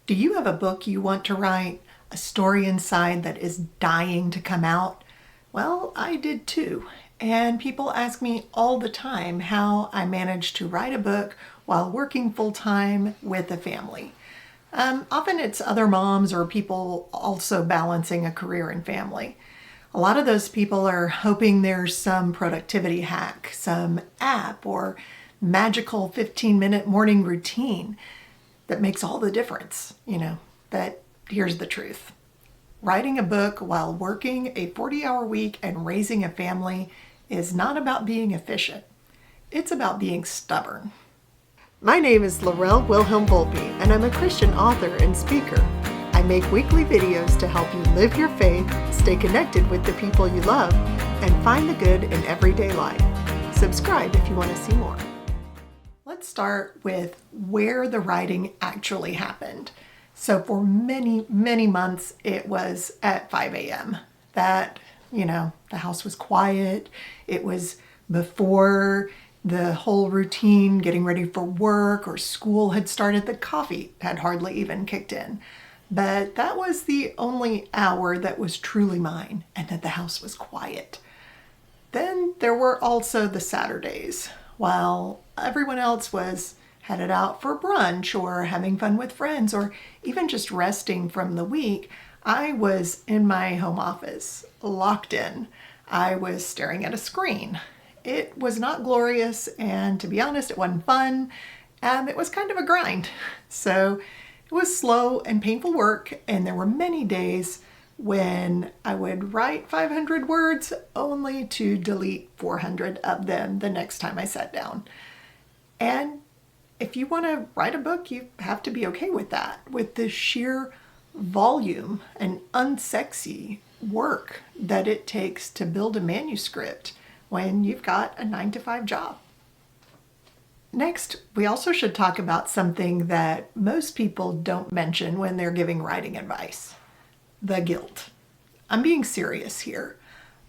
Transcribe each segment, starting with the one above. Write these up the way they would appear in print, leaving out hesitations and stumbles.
Do you have a book you want to write, a story inside that is dying to come out? Well, I did too. And people ask me all the time how I managed to write a book while working full-time with a family. Often it's other moms or people also balancing a career and family. A lot of those people are hoping there's some productivity hack, some app or magical 15-minute morning routine that makes all the difference, But here's the truth. Writing a book while working a 40-hour week and raising a family is not about being efficient. It's about being stubborn. My name is Wilhelm-Volpi, and I'm a Christian author and speaker. I make weekly videos to help you live your faith, stay connected with the people you love, and find the good in everyday life. Subscribe if you want to see more. Let's start with where the writing actually happened. So for many, many months, it was at 5 a.m. That, the house was quiet. It was before the whole routine, getting ready for work or school had started. The coffee had hardly even kicked in. But that was the only hour that was truly mine and that the house was quiet. Then there were also the Saturdays, while everyone else was headed out for brunch or having fun with friends or even just resting from the week. I was in my home office, locked in. I was staring at a screen. It was not glorious, and to be honest, it wasn't fun, and it was kind of a grind. So it was slow and painful work, and there were many days when I would write 500 words only to delete 400 of them the next time I sat down. And if you want to write a book, you have to be okay with that, with the sheer volume and unsexy work that it takes to build a manuscript when you've got a 9-to-5 job. Next, we also should talk about something that most people don't mention when they're giving writing advice: the guilt. I'm being serious here.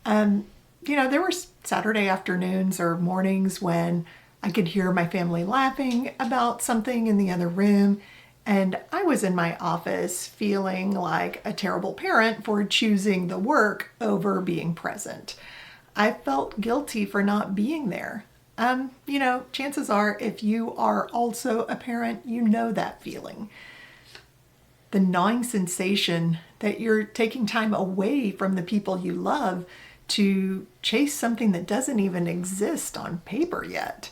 There were Saturday afternoons or mornings when I could hear my family laughing about something in the other room, and I was in my office feeling like a terrible parent for choosing the work over being present. I felt guilty for not being there. Chances are if you are also a parent, you know that feeling. The gnawing sensation that you're taking time away from the people you love to chase something that doesn't even exist on paper yet.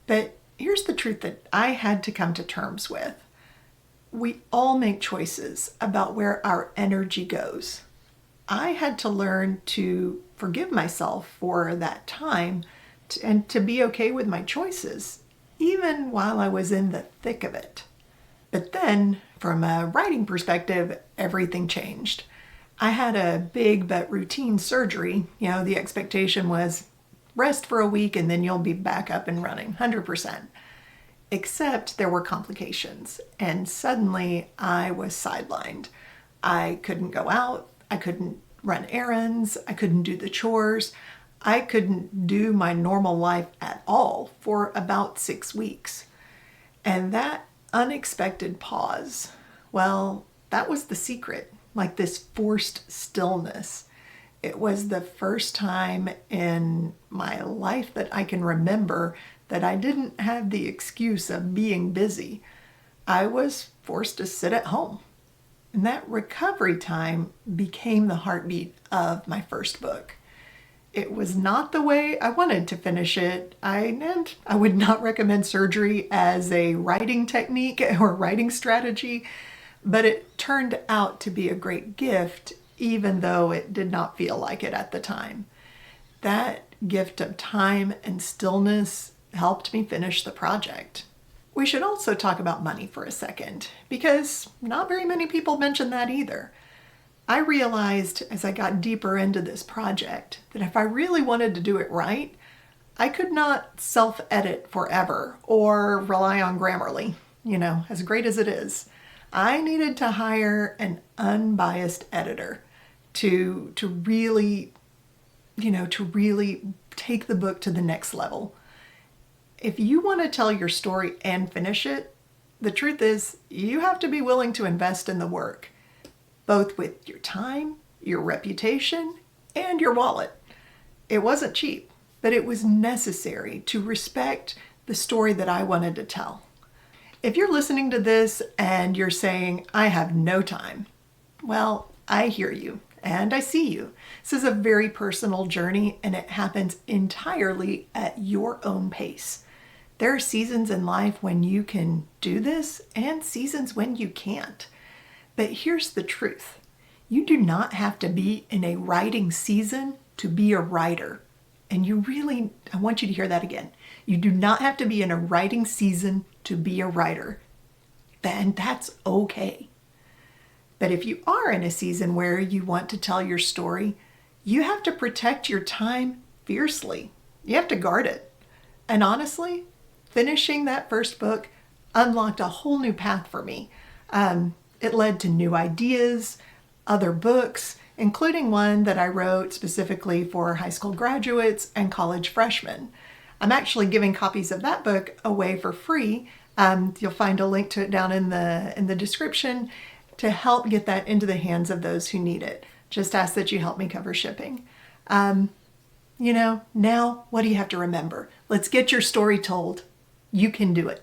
But here's the truth that I had to come to terms with. We all make choices about where our energy goes. I had to learn to forgive myself for that time and to be okay with my choices, even while I was in the thick of it. But then, from a writing perspective, everything changed. I had a big but routine surgery. The expectation was rest for a week and then you'll be back up and running, 100%. Except there were complications, and suddenly I was sidelined. I couldn't go out, I couldn't run errands, I couldn't do the chores, I couldn't do my normal life at all for about 6 weeks. And that unexpected pause, well, that was the secret, like this forced stillness. It was the first time in my life that I can remember that I didn't have the excuse of being busy. I was forced to sit at home. And that recovery time became the heartbeat of my first book. It was not the way I wanted to finish it. And I would not recommend surgery as a writing technique or writing strategy, but it turned out to be a great gift, even though it did not feel like it at the time. That gift of time and stillness helped me finish the project. We should also talk about money for a second, because not very many people mention that either. I realized as I got deeper into this project that if I really wanted to do it right, I could not self-edit forever or rely on Grammarly, as great as it is. I needed to hire an unbiased editor to really take the book to the next level. If you want to tell your story and finish it, The truth is, you have to be willing to invest in the work, both with your time, your reputation, and your wallet. It wasn't cheap, but it was necessary to respect the story that I wanted to tell. If you're listening to this and you're saying, I have no time, well, I hear you and I see you. This is a very personal journey and it happens entirely at your own pace. There are seasons in life when you can do this and seasons when you can't. But here's the truth. You do not have to be in a writing season to be a writer. And I want you to hear that again. You do not have to be in a writing season to be a writer. Then that's okay. But if you are in a season where you want to tell your story, you have to protect your time fiercely. You have to guard it. And honestly, finishing that first book unlocked a whole new path for me. It led to new ideas, other books, including one that I wrote specifically for high school graduates and college freshmen. I'm actually giving copies of that book away for free. You'll find a link to it down in the description to help get that into the hands of those who need it. Just ask that you help me cover shipping. Now what do you have to remember? Let's get your story told. You can do it.